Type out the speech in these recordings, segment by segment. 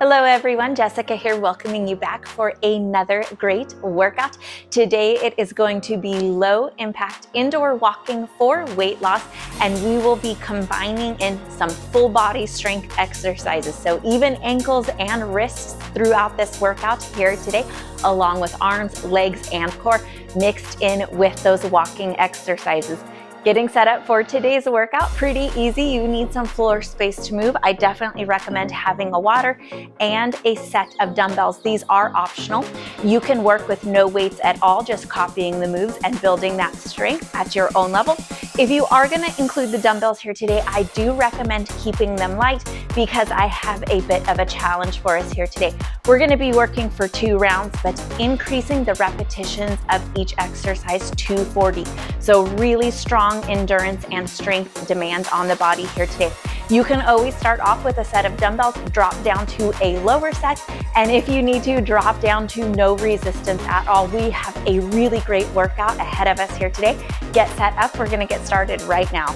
Hello everyone, Jessica here welcoming you back for another great workout. Today it is going to be low impact indoor walking for weight loss, and we will be combining in some full body strength exercises. So even ankles and wrists throughout this workout here today, along with arms, legs, and core mixed in with those walking exercises. Getting set up for today's workout, pretty easy. You need some floor space to move. I definitely recommend having a water and a set of dumbbells. These are optional. You can work with no weights at all, just copying the moves and building that strength at your own level. If you are gonna include the dumbbells here today, I do recommend keeping them light because I have a bit of a challenge for us here today. We're gonna be working for 2 rounds, but increasing the repetitions of each exercise to 40. So really strong endurance and strength demand on the body here today. You can always start off with a set of dumbbells, drop down to a lower set, and if you need to, drop down to no resistance at all. We have a really great workout ahead of us here today. Get set up, we're gonna get started right now.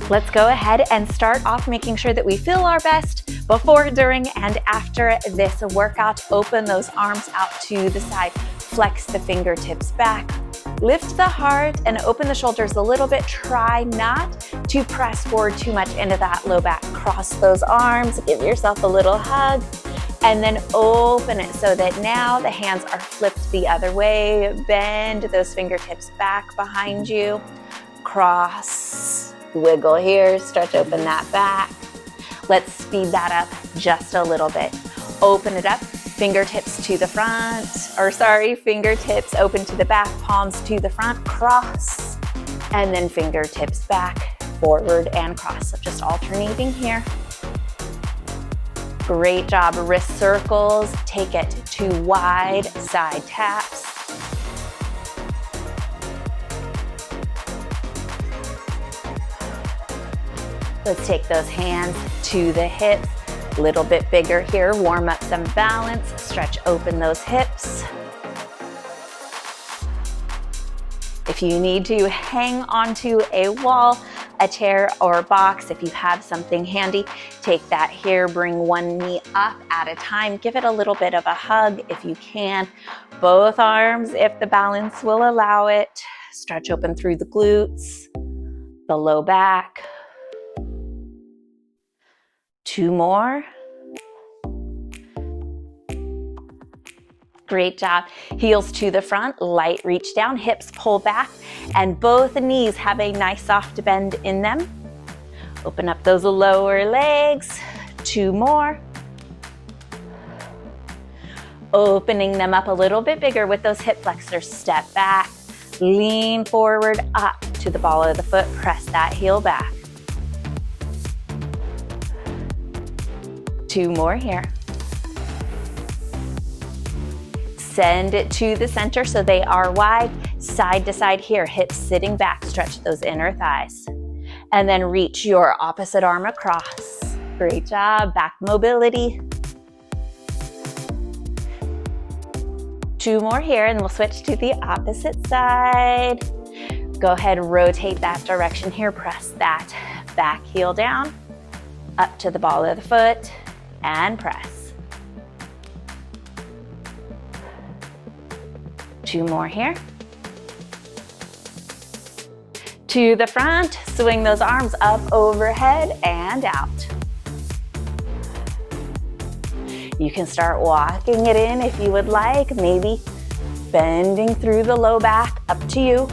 Let's go ahead and start off making sure that we feel our best before, during, and after this workout. Open those arms out to the side, flex the fingertips back, lift the heart and open the shoulders a little bit. Try not to press forward too much into that low back. Cross those arms, give yourself a little hug, and then open it so that now the hands are flipped the other way. Bend those fingertips back behind you. Cross, wiggle here, stretch open that back. Let's speed that up just a little bit. Open it up, fingertips to the front, fingertips open to the back, palms to the front, cross, and then fingertips back, forward and cross. So just alternating here. Great job, wrist circles, take it to wide side taps. Let's take those hands to the hips, a little bit bigger here, warm up some balance, stretch open those hips. If you need to hang onto a wall, a chair or a box, if you have something handy, take that here, bring one knee up at a time, give it a little bit of a hug if you can. Both arms, if the balance will allow it. Stretch open through the glutes, the low back. 2 more. Great job. Heels to the front, light reach down, hips pull back, and both knees have a nice soft bend in them. Open up those lower legs. 2 more. Opening them up a little bit bigger with those hip flexors. Step back, lean forward, up to the ball of the foot, press that heel back. 2 more here. Send it to the center so they are wide, side to side here, hips sitting back, stretch those inner thighs. And then reach your opposite arm across. Great job, back mobility. 2 more here and we'll switch to the opposite side. Go ahead, rotate that direction here, press that back heel down, up to the ball of the foot, and press. 2 more here. To the front, swing those arms up overhead and out. You can start walking it in if you would like, maybe bending through the low back, up to you.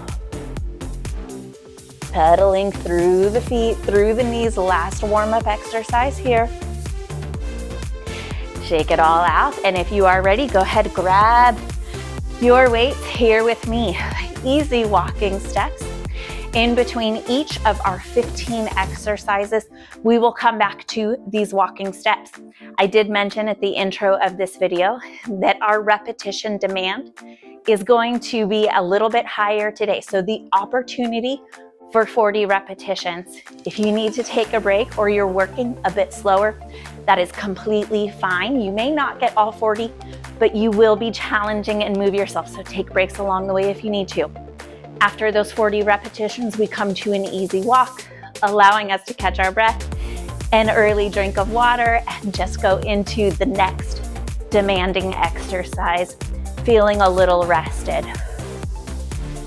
Pedaling through the feet, through the knees, last warm-up exercise here. Shake it all out, and if you are ready, go ahead, grab your weights here with me. Easy walking steps. In between each of our 15 exercises, we will come back to these walking steps. I did mention at the intro of this video that our repetition demand is going to be a little bit higher today. So the opportunity for 40 repetitions. If you need to take a break or you're working a bit slower, that is completely fine. You may not get all 40, but you will be challenging and move yourself. So take breaks along the way if you need to. After those 40 repetitions, we come to an easy walk, allowing us to catch our breath, an early drink of water, and just go into the next demanding exercise, feeling a little rested.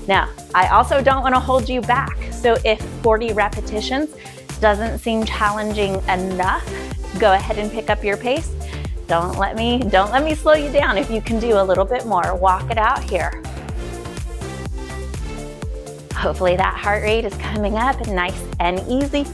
Now, I also don't want to hold you back. So if 40 repetitions doesn't seem challenging enough, go ahead and pick up your pace. Don't let me slow you down. If you can do a little bit more, walk it out here. Hopefully that heart rate is coming up nice and easy.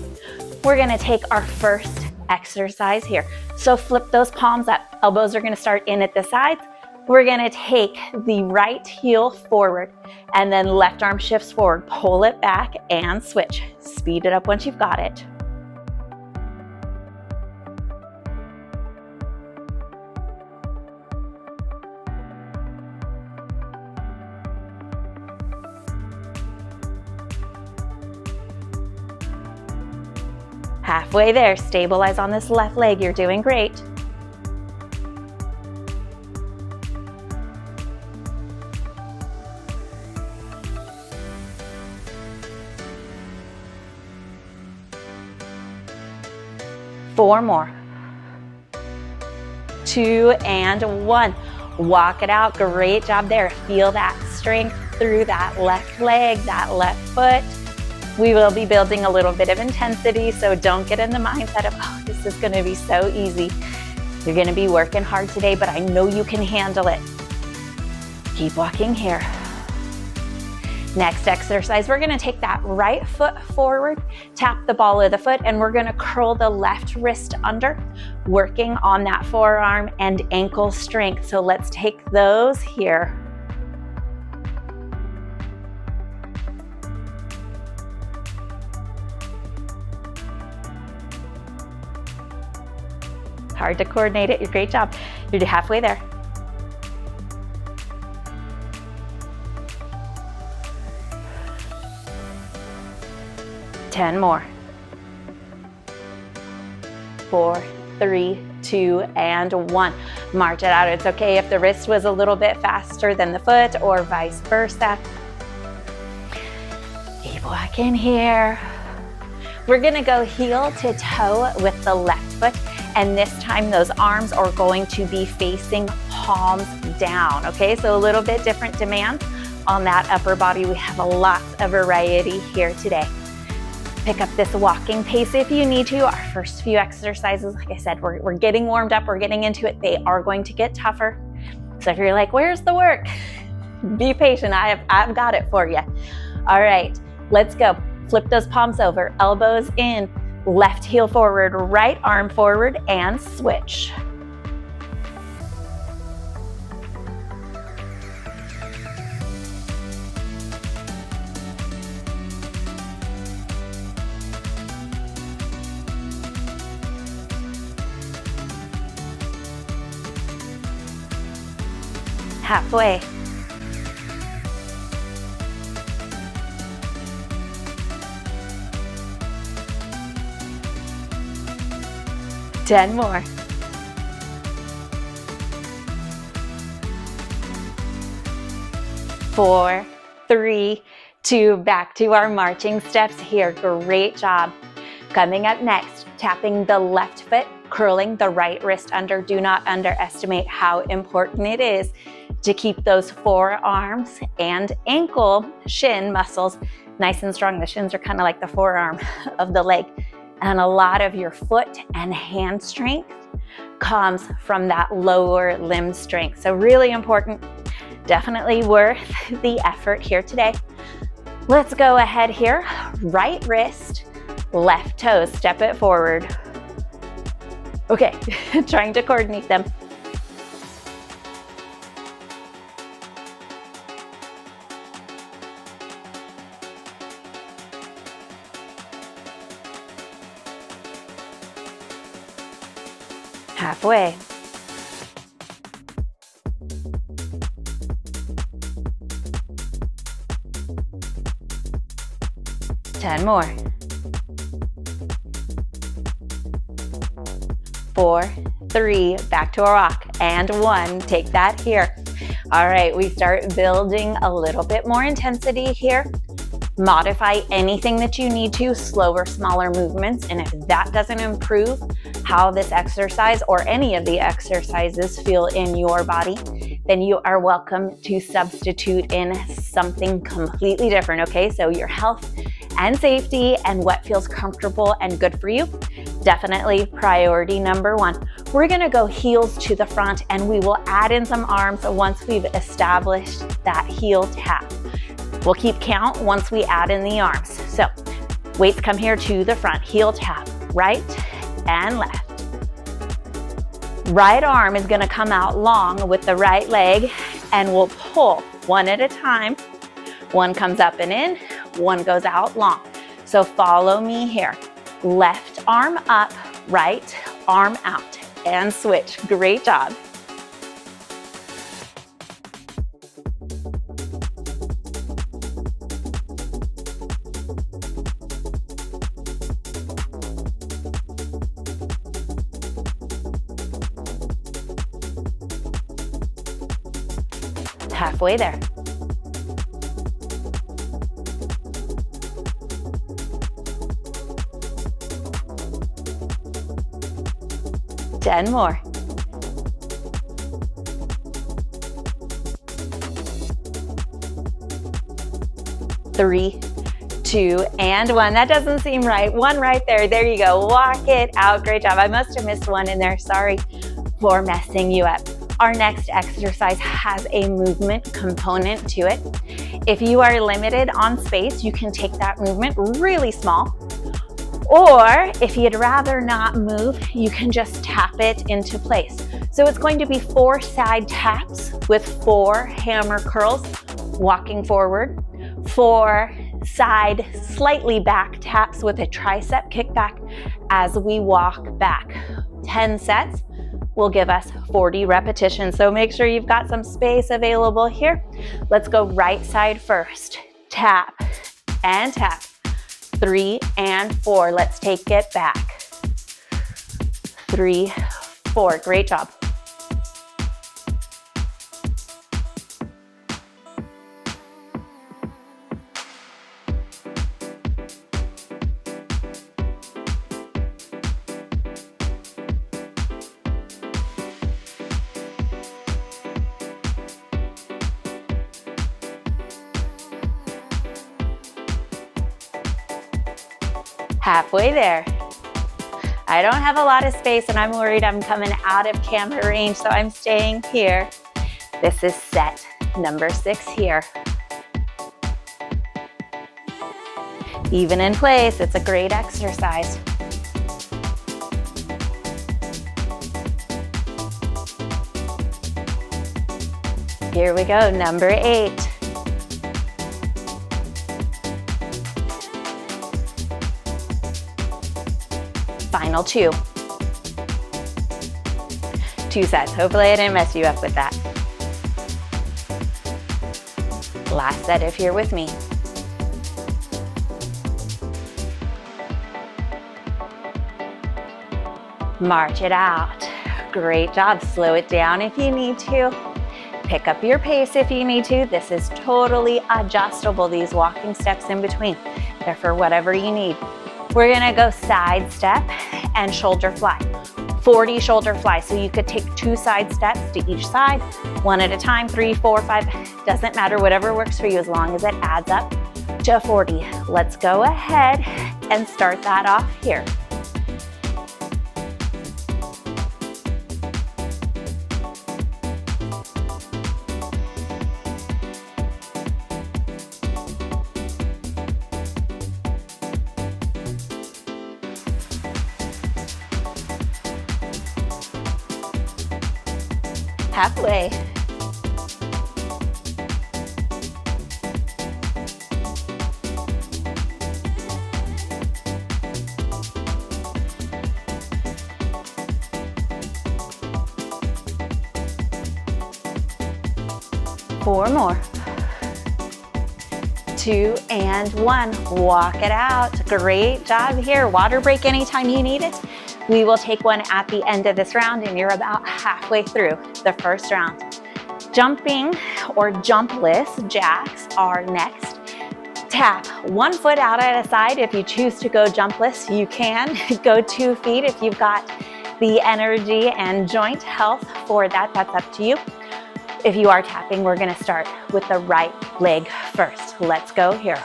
We're gonna take our first exercise here. So flip those palms up. Elbows are gonna start in at the sides. We're gonna take the right heel forward and then left arm shifts forward. Pull it back and switch. Speed it up once you've got it. Halfway there, stabilize on this left leg. You're doing great. Four more. 2 and 1. Walk it out. Great job there. Feel that strength through that left leg, that left foot. We will be building a little bit of intensity, so don't get in the mindset of, oh, this is gonna be so easy. You're gonna be working hard today, but I know you can handle it. Keep walking here. Next exercise, we're gonna take that right foot forward, tap the ball of the foot, and we're gonna curl the left wrist under, working on that forearm and ankle strength. So let's take those here. Hard to coordinate it. Great job. You're halfway there. Ten more. 4, 3, 2, and 1. March it out. It's okay if the wrist was a little bit faster than the foot or vice versa. Keep walking here. We're gonna go heel to toe with the left foot. And this time those arms are going to be facing palms down, okay? So a little bit different demand on that upper body. We have a lot of variety here today. Pick up this walking pace if you need to. Our first few exercises, like I said, we're getting warmed up, we're getting into it. They are going to get tougher. So if you're like, where's the work? Be patient, I've got it for you. All right, let's go. Flip those palms over, elbows in. Left heel forward, right arm forward, and switch. Halfway. Ten more. 4, 3, 2, back to our marching steps here. Great job. Coming up next, tapping the left foot, curling the right wrist under. Do not underestimate how important it is to keep those forearms and ankle shin muscles nice and strong. The shins are kind of like the forearm of the leg. And a lot of your foot and hand strength comes from that lower limb strength. So really important, definitely worth the effort here today. Let's go ahead here. Right wrist, left toe, step it forward. Okay, trying to coordinate them. Halfway. Ten more. 4, 3, back to a rock, and 1. Take that here. All right, we start building a little bit more intensity here. Modify anything that you need to, slower, smaller movements. And if that doesn't improve how this exercise or any of the exercises feel in your body, then you are welcome to substitute in something completely different, okay? So your health and safety and what feels comfortable and good for you, definitely priority number one. We're gonna go heels to the front and we will add in some arms once we've established that heel tap. We'll keep count once we add in the arms. So weights come here to the front, heel tap, right and left. Right arm is gonna come out long with the right leg and we'll pull one at a time. One comes up and in, one goes out long. So follow me here. Left arm up, right arm out, and switch. Great job. Halfway there. Ten more. Three, two, and one. That doesn't seem right. One right there. There you go. Walk it out. Great job. I must have missed one in there. Sorry for messing you up. Our next exercise has a movement component to it. If you are limited on space, you can take that movement really small. Or if you'd rather not move, you can just tap it into place. So it's going to be 4 side taps with 4 hammer curls walking forward, 4 side slightly back taps with a tricep kickback as we walk back. 10 sets will give us 40 repetitions. So make sure you've got some space available here. Let's go right side first. Tap and tap. 3 and 4. Let's take it back. 3, 4. Great job. Halfway there. I don't have a lot of space and I'm worried I'm coming out of camera range, so I'm staying here. This is set number 6 here. Even in place, it's a great exercise. Here we go, number 8. Final 2. 2 sets. Hopefully I didn't mess you up with that. Last set if you're with me. March it out. Great job. Slow it down if you need to. Pick up your pace if you need to. This is totally adjustable, these walking steps in between. They're for whatever you need. We're gonna go side step and shoulder fly. 40 shoulder fly. So you could take 2 side steps to each side, 1 at a time, 3, 4, 5, doesn't matter, whatever works for you as long as it adds up to 40. Let's go ahead and start that off here. Halfway. Four more. 2 and 1. Walk it out. Great job here. Water break anytime you need it. We will take one at the end of this round and you're about halfway through the first round. Jumping or jumpless jacks are next. Tap one foot out at a side. If you choose to go jumpless, you can. Go 2 feet if you've got the energy and joint health for that. That's up to you. If you are tapping, we're gonna start with the right leg first. Let's go here.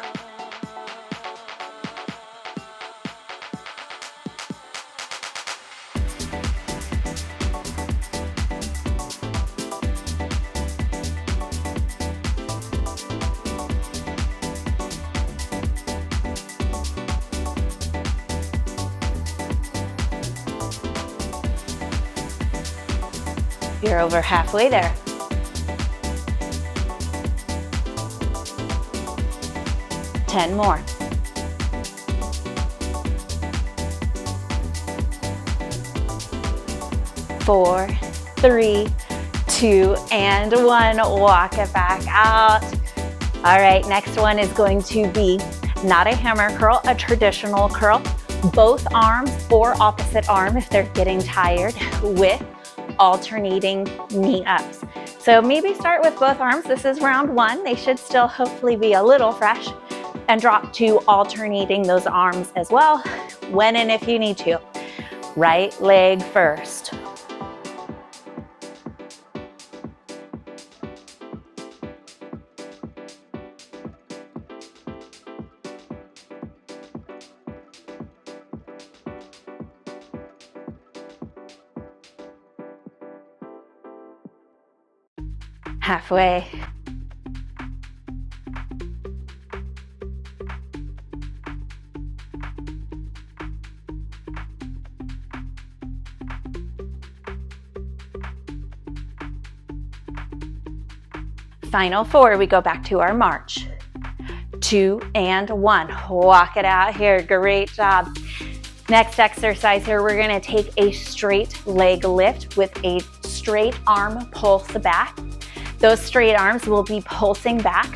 You're over halfway there. Ten more. 4, 3, 2, and 1. Walk it back out. All right, next one is going to be not a hammer curl, a traditional curl. Both arms or opposite arm if they're getting tired, with alternating knee ups. So maybe start with both arms. This is round 1. They should still hopefully be a little fresh, and drop to alternating those arms as well, when and if you need to. Right leg first. Halfway. Final 4, we go back to our march. 2 and 1. Walk it out here. Great job. Next exercise here, we're gonna take a straight leg lift with a straight arm pulse back. Those straight arms will be pulsing back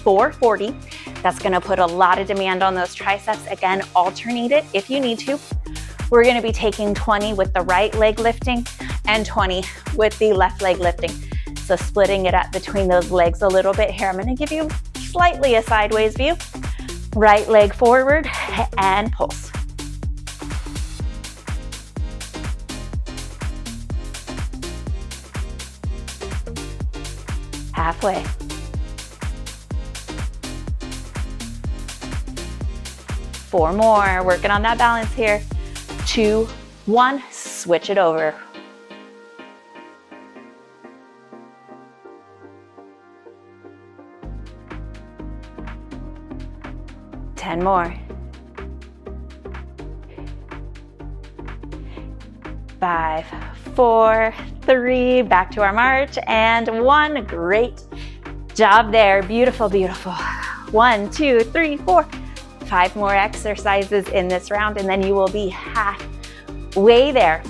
for 40. That's gonna put a lot of demand on those triceps. Again, alternate it if you need to. We're gonna be taking 20 with the right leg lifting and 20 with the left leg lifting. So splitting it up between those legs a little bit here. I'm gonna give you slightly a sideways view. Right leg forward and pulse. Halfway. 4 more, working on that balance here. 2, 1, switch it over. Ten more. 5, 4, 3, back to our march, and 1. Great job there. Beautiful, beautiful. 1, 2, 3, 4. 5 more exercises in this round, and then you will be halfway there.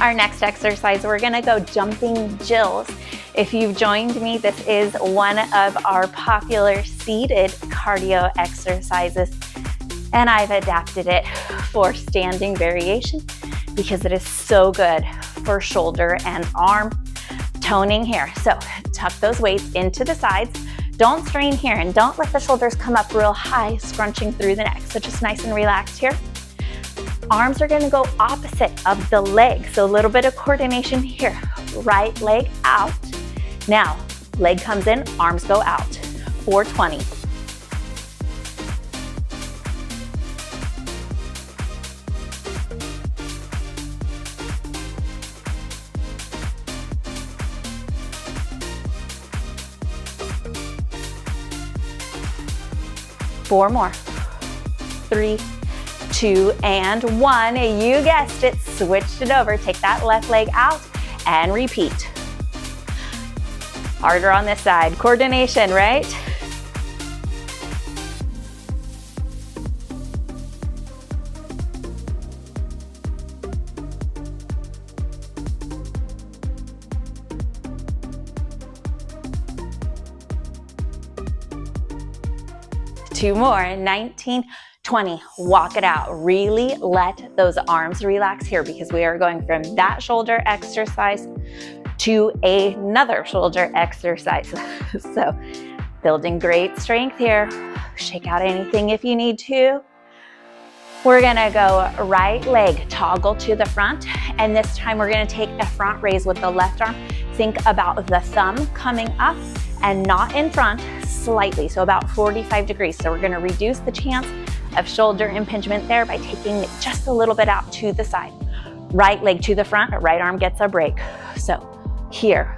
Our next exercise, we're gonna go jumping jills. If you've joined me, this is one of our popular seated cardio exercises, and I've adapted it for standing variation because it is so good for shoulder and arm toning here. So tuck those weights into the sides. Don't strain here, and don't let the shoulders come up real high, scrunching through the neck. So just nice and relaxed here. Arms are gonna go opposite of the leg, so a little bit of coordination here. Right leg out. Now, leg comes in, arms go out. 420. Four more. 3, 2, and 1. You guessed it, switched it over. Take that left leg out and repeat. Harder on this side. Coordination, right? Two more. 19, 20. Walk it out. Really let those arms relax here, because we are going from that shoulder exercise to another shoulder exercise. So building great strength here. Shake out anything if you need to. We're gonna go right leg toggle to the front, and this time we're gonna take a front raise with the left arm. Think about the thumb coming up and not in front, slightly, so about 45 degrees. So we're gonna reduce the chance of shoulder impingement there by taking it just a little bit out to the side. Right leg to the front, right arm gets a break. So here.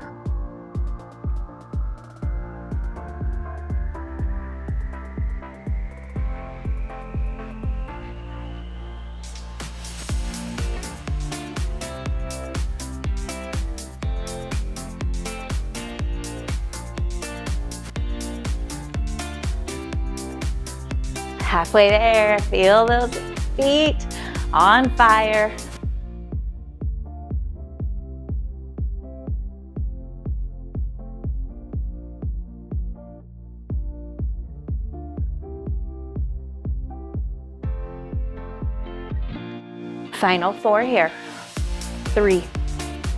Halfway there, feel those feet on fire. Final 4 here. 3,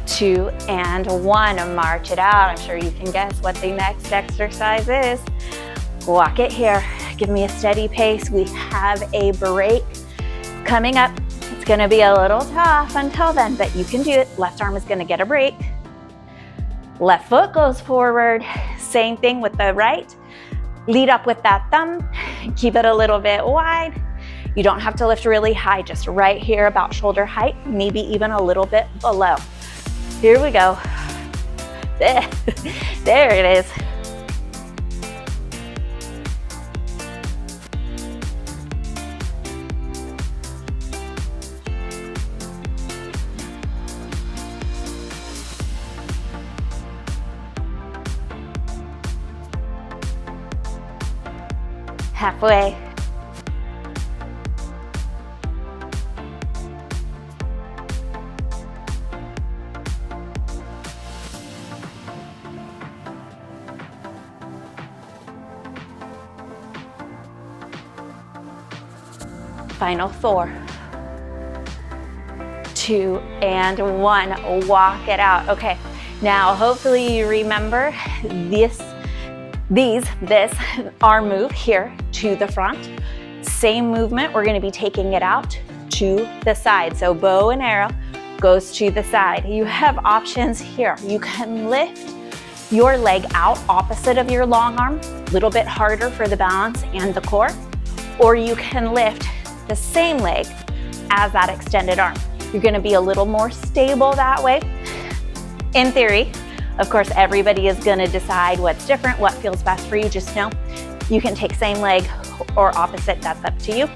2, and 1. March it out. I'm sure you can guess what the next exercise is. Walk it here. Give me a steady pace. We have a break coming up. It's gonna be a little tough until then, but you can do it. Left arm is gonna get a break. Left foot goes forward. Same thing with the right. Lead up with that thumb. Keep it a little bit wide. You don't have to lift really high, just right here about shoulder height, maybe even a little bit below. Here we go. There it is. Halfway. Final 4, 2, and 1. Walk it out. Okay, now hopefully you remember this arm move here to the front. Same movement, we're gonna be taking it out to the side. So bow and arrow goes to the side. You have options here. You can lift your leg out opposite of your long arm, a little bit harder for the balance and the core, or you can lift the same leg as that extended arm. You're gonna be a little more stable that way. In theory, of course, everybody is gonna decide what's different, what feels best for you. Just know you can take same leg or opposite, that's up to you.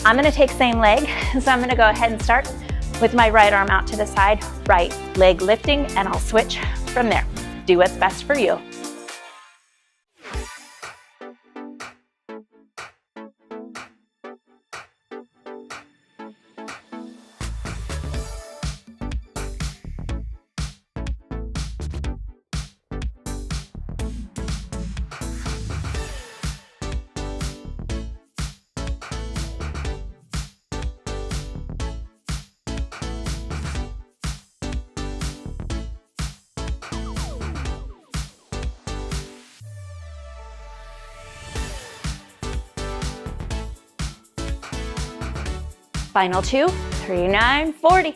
I'm gonna take same leg, so I'm gonna go ahead and start with my right arm out to the side, right leg lifting, and I'll switch from there. Do what's best for you. Final 2, 3, 9, 40.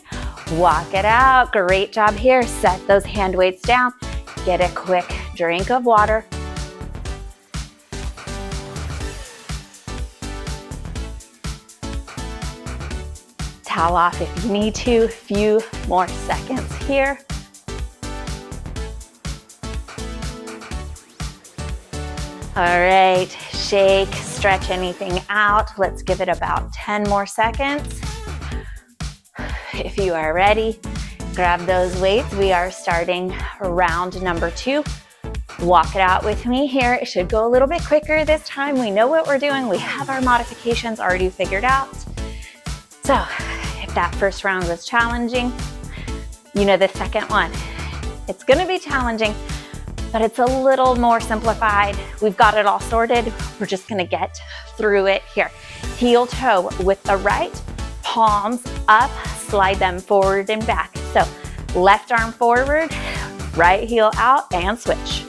Walk it out. Great job here. Set those hand weights down. Get a quick drink of water. Towel off if you need to. A few more seconds here. All right, shake, stretch anything out. Let's give it about 10 more seconds. If you are ready, grab those weights. We are starting round number 2. Walk it out with me here. It should go a little bit quicker this time. We know what we're doing. We have our modifications already figured out. So if that first round was challenging, you know the second one. It's gonna be challenging, but it's a little more simplified. We've got it all sorted. We're just gonna get through it here. Heel toe with the right, palms up, slide them forward and back. So left arm forward, Right heel out and switch.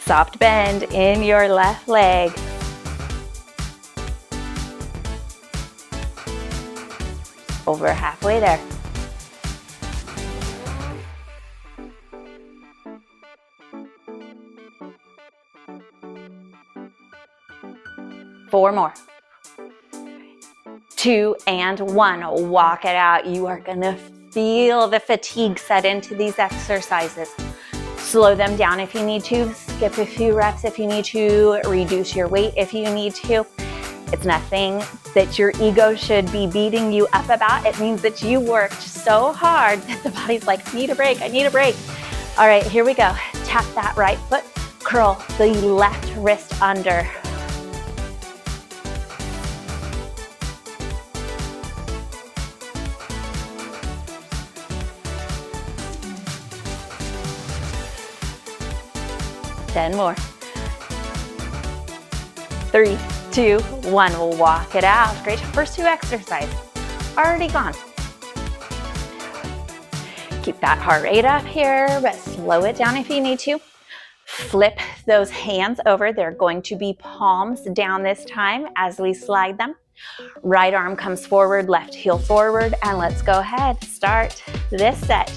Soft bend in your left leg. Over halfway there. Four more. 2 and 1. Walk it out. You are gonna feel the fatigue set into these exercises. Slow them down if you need to. Skip a few reps if you need to. Reduce your weight if you need to. It's nothing that your ego should be beating you up about. It means that you worked so hard that the body's like, I need a break, I need a break. All right, here we go. Tap that right foot. Curl the left wrist under. Ten more. 3, 2, 1. We'll walk it out. Great. First 2 exercises already gone. Keep that heart rate up here, but slow it down if you need to. Flip those hands over. They're going to be palms down this time as we slide them. Right arm comes forward, left heel forward, and let's go ahead. Start this set.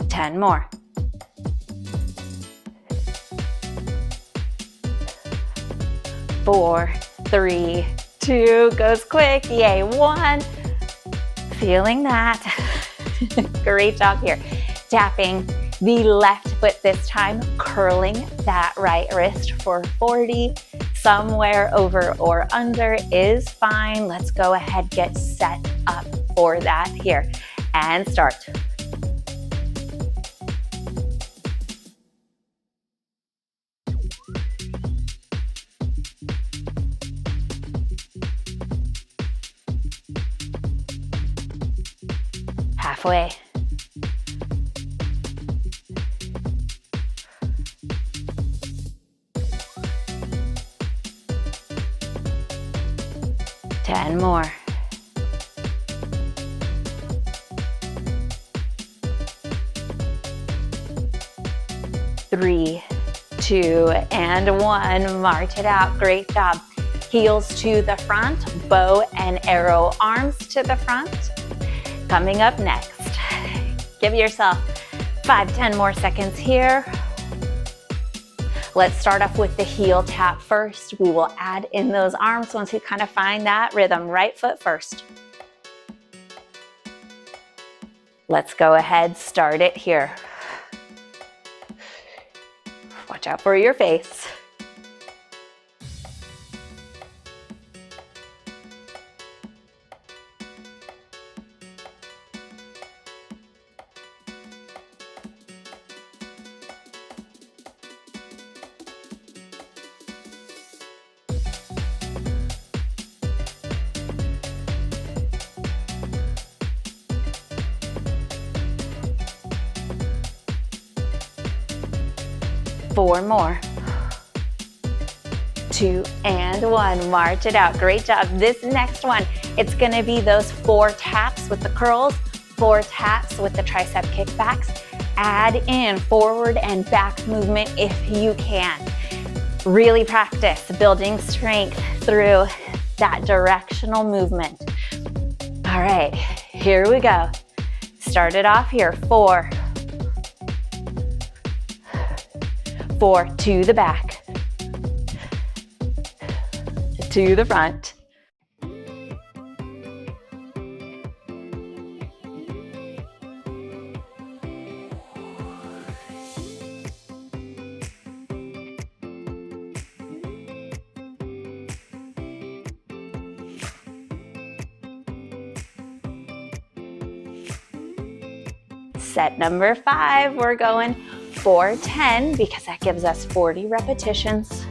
Ten more. 4, 3, 2, goes quick. Yay, 1. Feeling that. Great job here. Tapping the left foot this time, curling that right wrist for 40. Somewhere over or under is fine. Let's go ahead, get set up for that here. And start. Halfway. Ten more. 3, 2, and 1. March it out. Great job. Heels to the front, bow and arrow arms to the front. Coming up next, give yourself 5-10 more seconds here. Let's start off with the heel tap first. We will add in those arms once we kind of find that rhythm. Right foot first. Let's go ahead, start it here. Watch out for your face. Four more. 2 and 1. March it out. Great job. This next one, it's going to be those 4 taps with the curls, 4 taps with the tricep kickbacks. Add in forward and back movement if you can. Really practice building strength through that directional movement. All right, here we go. Start it off here. 4, 4 to the back, to the front. Set number 5, we're going for 10 because that gives us 40 repetitions.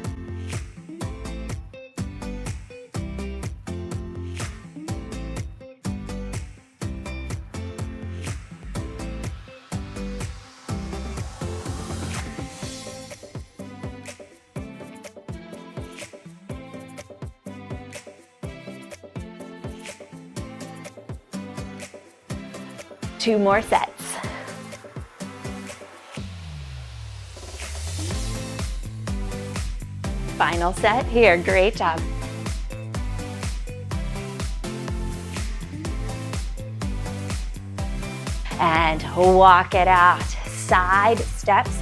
Two more sets. Final set here, great job. And walk it out. Side steps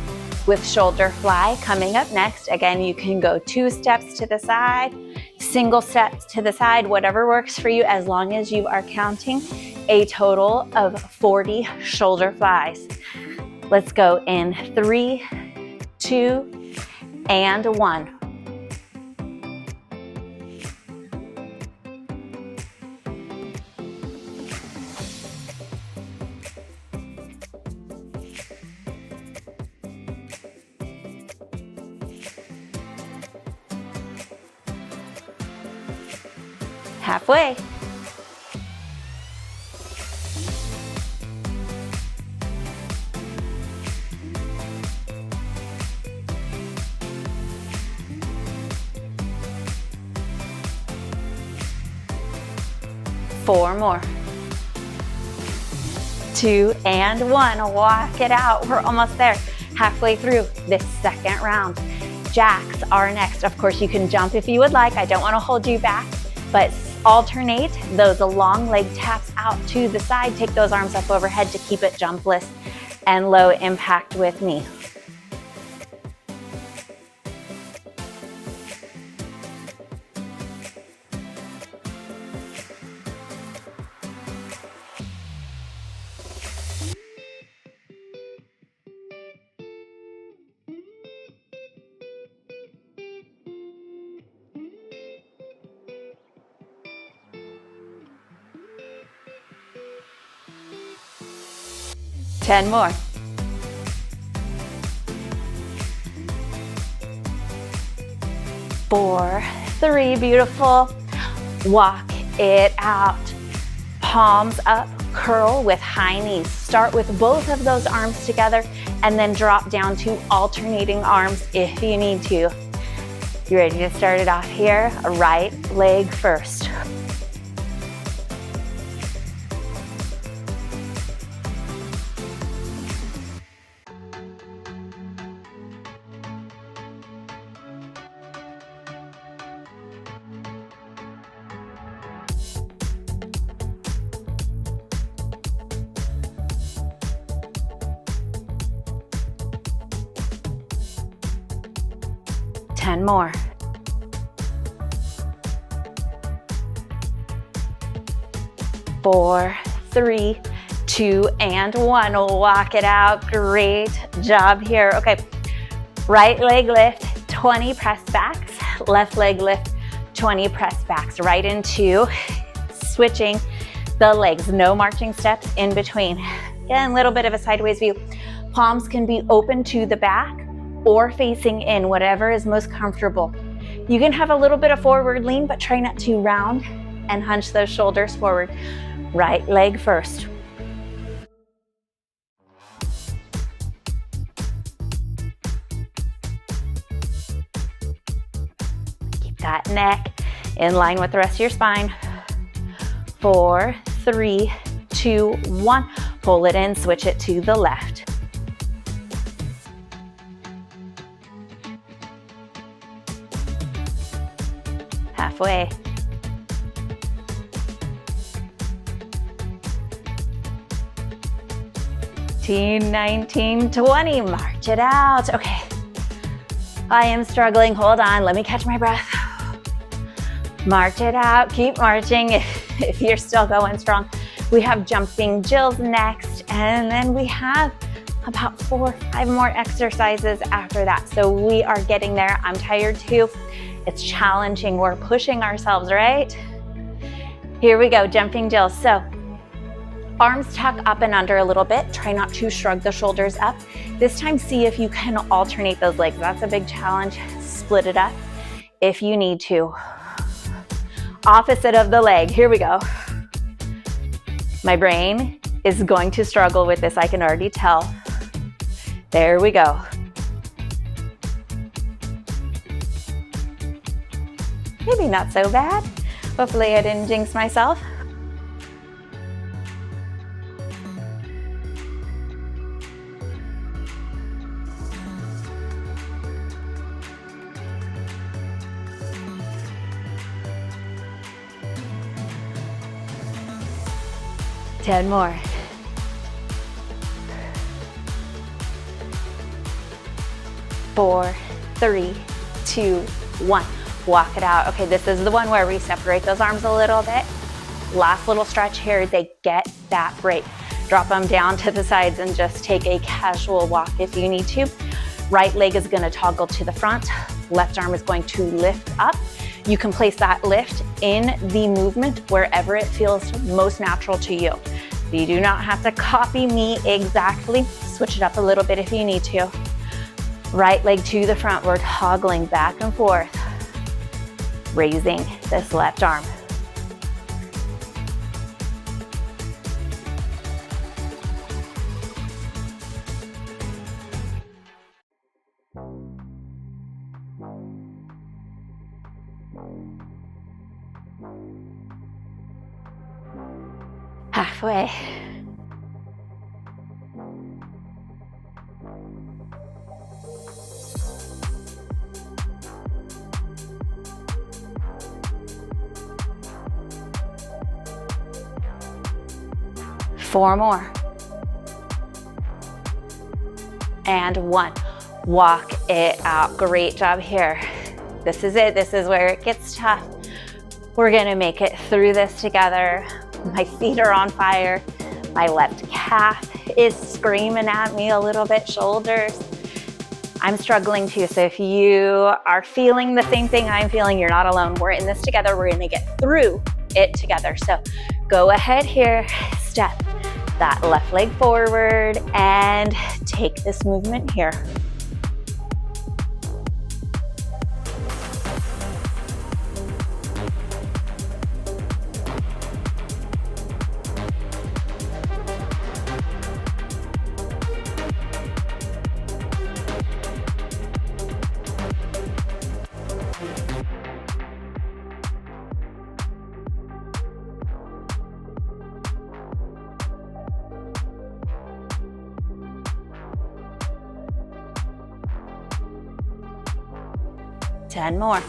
with shoulder fly coming up next. Again, you can go 2 steps to the side, single steps to the side, whatever works for you, as long as you are counting a total of 40 shoulder flies. Let's go in 3, 2, and 1. Halfway. Four more. 2 and 1. Walk it out. We're almost there. Halfway through this second round. Jacks are next. Of course, you can jump if you would like. I don't want to hold you back, but alternate those long leg taps out to the side. Take those arms up overhead to keep it jumpless and low impact with me. Ten more. 4, 3, beautiful. Walk it out. Palms up, curl with high knees. Start with both of those arms together and then drop down to alternating arms if you need to. You ready to start it off here? Right leg first. Ten more. 4, 3, 2, and 1. Walk it out. Great job here. Okay, right leg lift, 20 press backs. Left leg lift, 20 press backs. Right into switching the legs. No marching steps in between. Again, a little bit of a sideways view. Palms can be open to the back or facing in, whatever is most comfortable. You can have a little bit of forward lean, but try not to round and hunch those shoulders forward. Right leg first. Keep that neck in line with the rest of your spine. 4, 3, 2, 1. Pull it in, switch it to the left. Halfway. 19, 20, march it out. Okay, I am struggling, hold on, let me catch my breath. March it out, keep marching if you're still going strong. We have jumping jills next, and then we have about 4 or 5 more exercises after that. So we are getting there. I'm tired too. It's challenging, we're pushing ourselves, right? Here we go, jumping jills. So Arms tuck up and under a little bit. Try not to shrug the shoulders up. This time, see if you can alternate those legs. That's a big challenge. Split it up if you need to. Opposite of the leg. Here we go. My brain is going to struggle with this. I can already tell. There we go. Maybe not so bad. Hopefully I didn't jinx myself. Ten more. Four, three, two, one. Walk it out. Okay, this is the one where we separate those arms a little bit. Last little stretch here. They get that break. Drop them down to the sides and just take a casual walk if you need to. Right leg is going to toggle to the front. Left arm is going to lift up. You can place that lift in the movement wherever it feels most natural to you. You do not have to copy me exactly. Switch it up a little bit if you need to. Right leg to the front. We're toggling back and forth, raising this left arm. Halfway. Four more. And one. Walk it out. Great job here. This is it. This is where it gets tough. We're gonna make it through this together. My feet are on fire. My left calf is screaming at me a little bit, shoulders. I'm struggling too, so if you are feeling the same thing I'm feeling, you're not alone. We're in this together. We're gonna get through it together. So go ahead here, step that left leg forward and take this movement here. Ten more.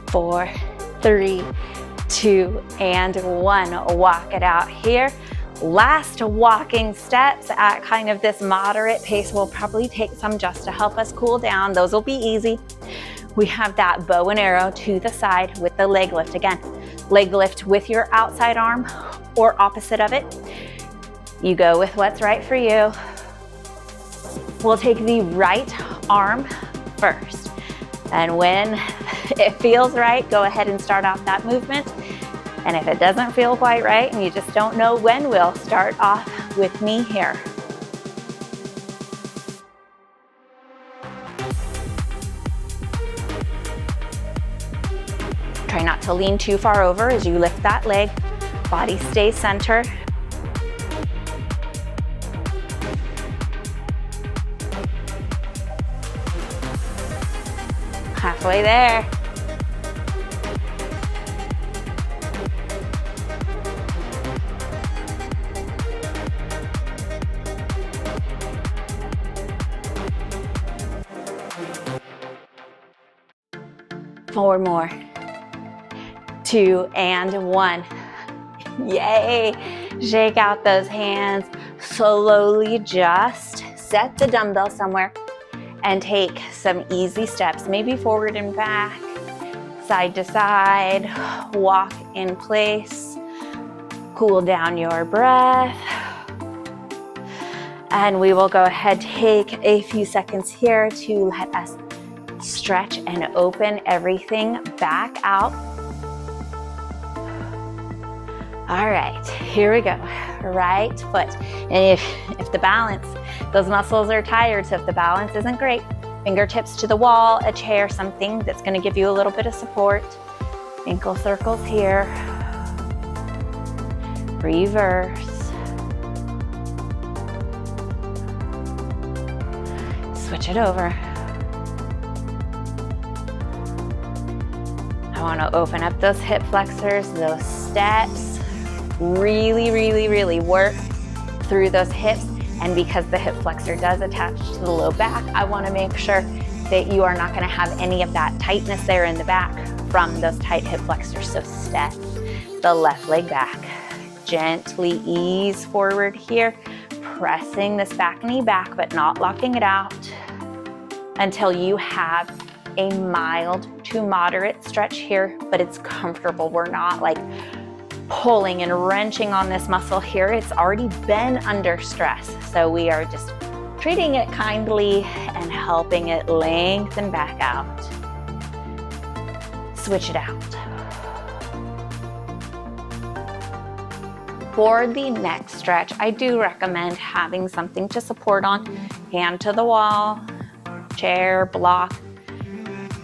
Four, three, two, and one. Walk it out here. Last walking steps at kind of this moderate pace. We'll probably take some just to help us cool down. Those will be easy. We have that bow and arrow to the side with the leg lift. Again, leg lift with your outside arm or opposite of it. You go with what's right for you. We'll take the right arm first. And when it feels right, go ahead and start off that movement. And if it doesn't feel quite right and you just don't know when, we'll start off with me here. Try not to lean too far over as you lift that leg. Body stays center. Halfway there. Four more. Two and one. Yay. Shake out those hands. Slowly just set the dumbbell somewhere and take some easy steps, maybe forward and back, side to side, walk in place, cool down your breath. And we will go ahead, take a few seconds here to let us stretch and open everything back out. All right, here we go. Right foot. And if the balance, those muscles are tired, so if the balance isn't great, fingertips to the wall, a chair, something that's going to give you a little bit of support. Ankle circles here. Reverse. Switch it over. I want to open up those hip flexors, those steps. Really, really, really work through those hips. And because the hip flexor does attach to the low back, I want to make sure that you are not going to have any of that tightness there in the back from those tight hip flexors. So step the left leg back. Gently ease forward here, pressing this back knee back, but not locking it out until you have a mild to moderate stretch here, but it's comfortable. We're not like pulling and wrenching on this muscle here. It's already been under stress. So we are just treating it kindly and helping it lengthen back out. Switch it out. For the next stretch, I do recommend having something to support on, hand to the wall, chair, block,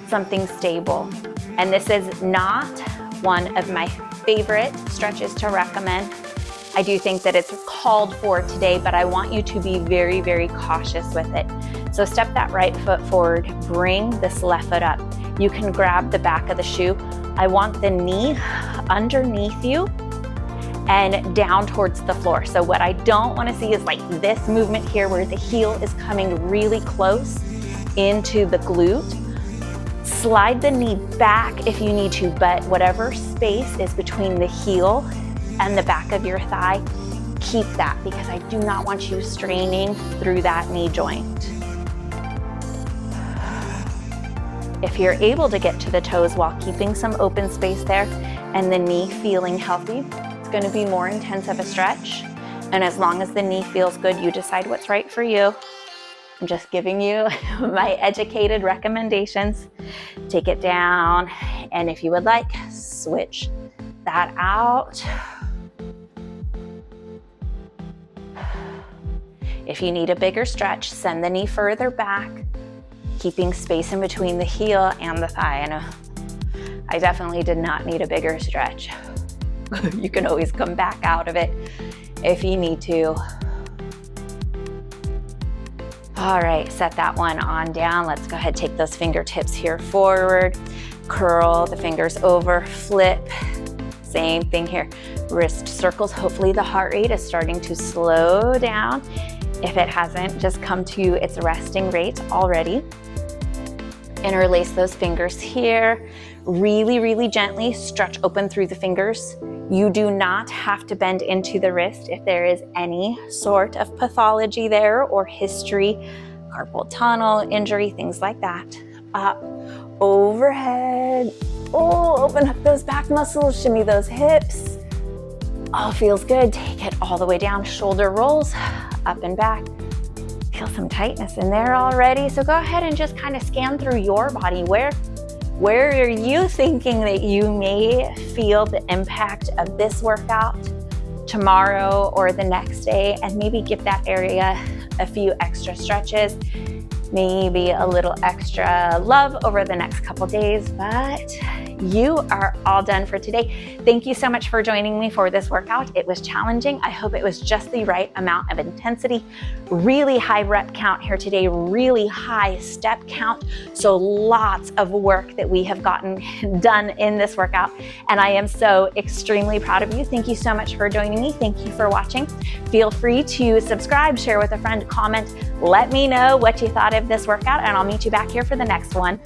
something stable. And this is not one of my favorite stretches to recommend. I do think that it's called for today, but I want you to be very, very cautious with it. So step that right foot forward, bring this left foot up. You can grab the back of the shoe. I want the knee underneath you and down towards the floor. So what I don't want to see is like this movement here where the heel is coming really close into the glute. Slide the knee back if you need to, but whatever space is between the heel and the back of your thigh, keep that, because I do not want you straining through that knee joint. If you're able to get to the toes while keeping some open space there and the knee feeling healthy, it's going to be more intense of a stretch. And as long as the knee feels good, you decide what's right for you. I'm just giving you my educated recommendations. Take it down, and if you would like, switch that out. If you need a bigger stretch, send the knee further back, keeping space in between the heel and the thigh. I know I definitely did not need a bigger stretch. You can always come back out of it if you need to. All right, set that one on down. Let's go ahead, take those fingertips here forward, curl the fingers over, flip. Same thing here, wrist circles. Hopefully the heart rate is starting to slow down. If it hasn't, just come to its resting rate already. Interlace those fingers here. Really, really gently stretch open through the fingers. You do not have to bend into the wrist if there is any sort of pathology there or history, carpal tunnel, injury, things like that. Up, overhead. Oh, open up those back muscles, shimmy those hips. Oh, feels good. Take it all the way down, shoulder rolls, up and back. Feel some tightness in there already. So go ahead and just kind of scan through your body. Where are you thinking that you may feel the impact of this workout tomorrow or the next day, and maybe give that area a few extra stretches, maybe a little extra love over the next couple days, but you are all done for today. Thank you so much for joining me for this workout. It was challenging. I hope it was just the right amount of intensity. Really high rep count here today, really high step count. So lots of work that we have gotten done in this workout. And I am so extremely proud of you. Thank you so much for joining me. Thank you for watching. Feel free to subscribe, share with a friend, comment. Let me know what you thought of this workout, and I'll meet you back here for the next one.